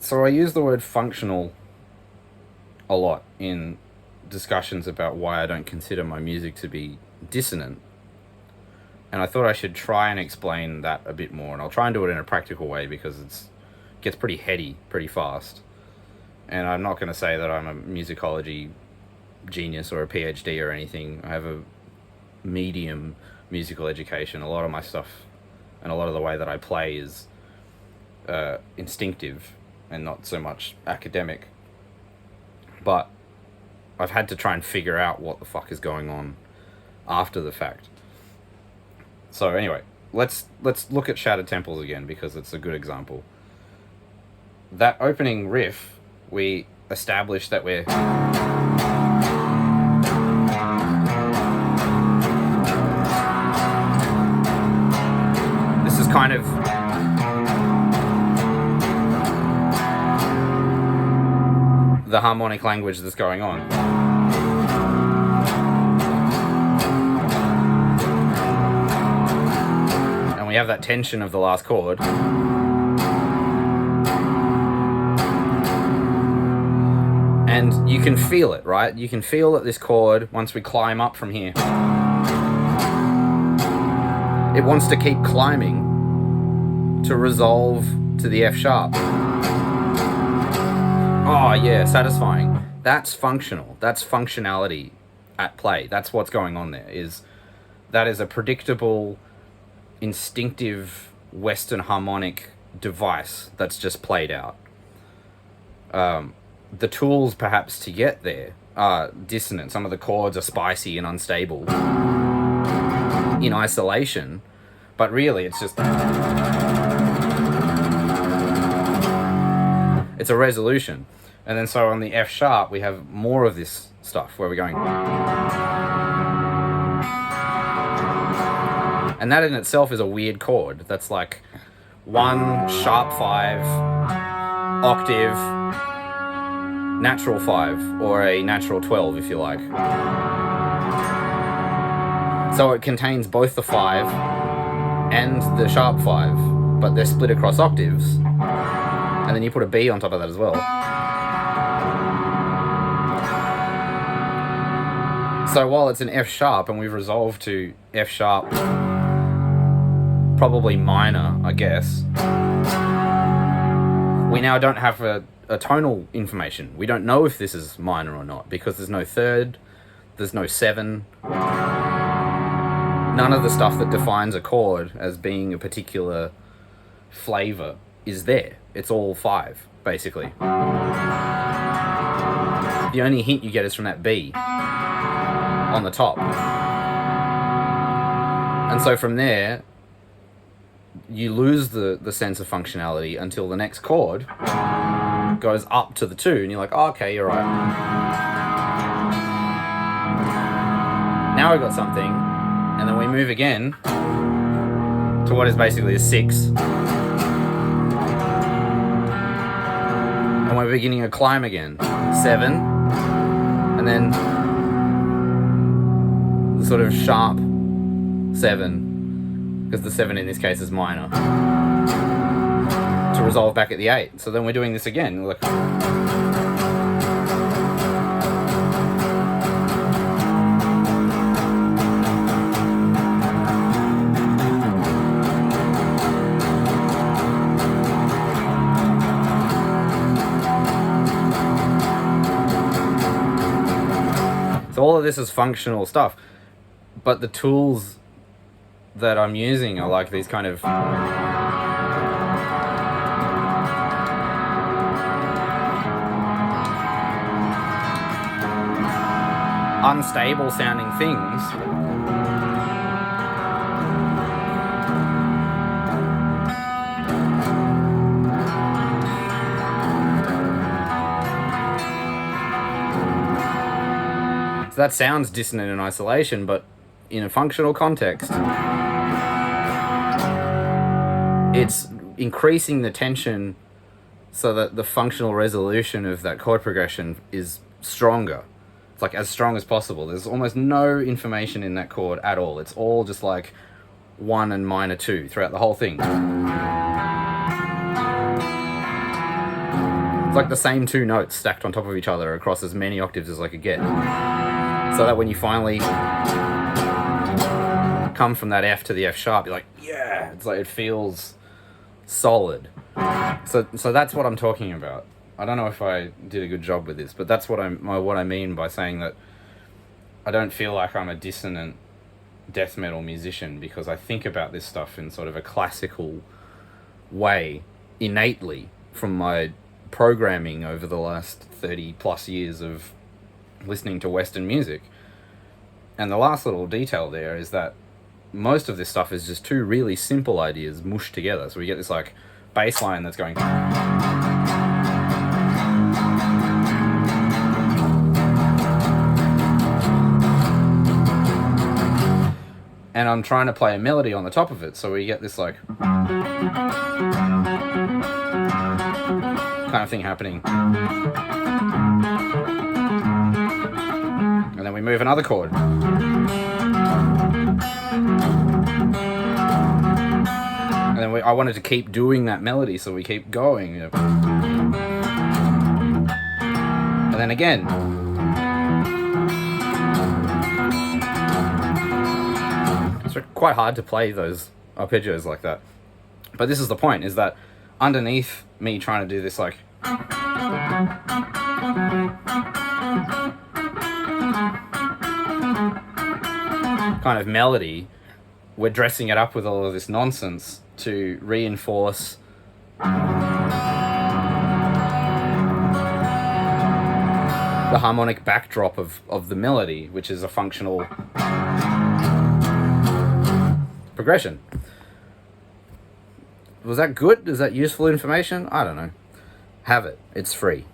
So I use the word functional a lot in discussions about why I don't consider my music to be dissonant. And I thought I should try and explain that a bit more. And I'll try and do it in a practical way because it gets pretty heady pretty fast. And I'm not going to say that I'm a musicology genius or a PhD or anything. I have a medium musical education. A lot of my stuff and a lot of the way that I play is instinctive and not so much academic. But I've had to try and figure out what the fuck is going on after the fact. So anyway, let's look at Shattered Temples again because it's a good example. That opening riff, we established that we're this is kind of the harmonic language that's going on. And we have that tension of the last chord. And you can feel it, right? You can feel that this chord, once we climb up from here, it wants to keep climbing to resolve to the F sharp. Oh yeah, satisfying. That's functional. That's functionality at play. That's what's going on there. That is a predictable, instinctive Western harmonic device that's just played out. The tools perhaps to get there are dissonant. Some of the chords are spicy and unstable in isolation, but really it's just it's a resolution. And then so on the F sharp we have more of this stuff where we're going, and that in itself is a weird chord. That's like 1 sharp 5 octave natural 5 or a natural 12 if you like. So it contains both the 5 and the sharp 5, but they're split across octaves, and then you put a B on top of that as well. So while it's an F sharp and we've resolved to F sharp, probably minor, I guess, we now don't have a tonal information. We don't know if this is minor or not because there's no third, there's no 7. None of the stuff that defines a chord as being a particular flavor is there. It's all 5, basically. The only hint you get is from that B on the top. And so from there, you lose the sense of functionality until the next chord goes up to the 2, and you're like, oh, okay, you're right. Now we've got something, and then we move again to what is basically a 6. And we're beginning a climb again. 7, and then the sort of sharp 7, because the 7 in this case is minor, to resolve back at the 8. So then we're doing this again. Look. So all of this is functional stuff, but the tools that I'm using are like these kind of unstable sounding things so that sounds dissonant in isolation, but in a functional context it's increasing the tension so that the functional resolution of that chord progression is stronger. It's like as strong as possible. There's almost no information in that chord at all. It's all just like 1 and minor 2 throughout the whole thing. It's like the same two notes stacked on top of each other across as many octaves as I could get. So that when you finally come from that F to the F sharp, you're like, yeah, it's like it feels solid. So that's what I'm talking about. I don't know if I did a good job with this, but that's what I mean by saying that I don't feel like I'm a dissonant death metal musician, because I think about this stuff in sort of a classical way innately from my programming over the last 30 plus years of listening to Western music. And the last little detail there is that most of this stuff is just two really simple ideas mushed together. So we get this like bass line that's going, and I'm trying to play a melody on the top of it, so we get this like kind of thing happening. And then we move another chord. And then I wanted to keep doing that melody, so we keep going. And then again. It's quite hard to play those arpeggios like that. But this is the point, is that underneath me trying to do this like kind of melody, we're dressing it up with all of this nonsense to reinforce the harmonic backdrop of the melody, which is a functional progression. Was that good? Is that useful information? I don't know. Have it. It's free.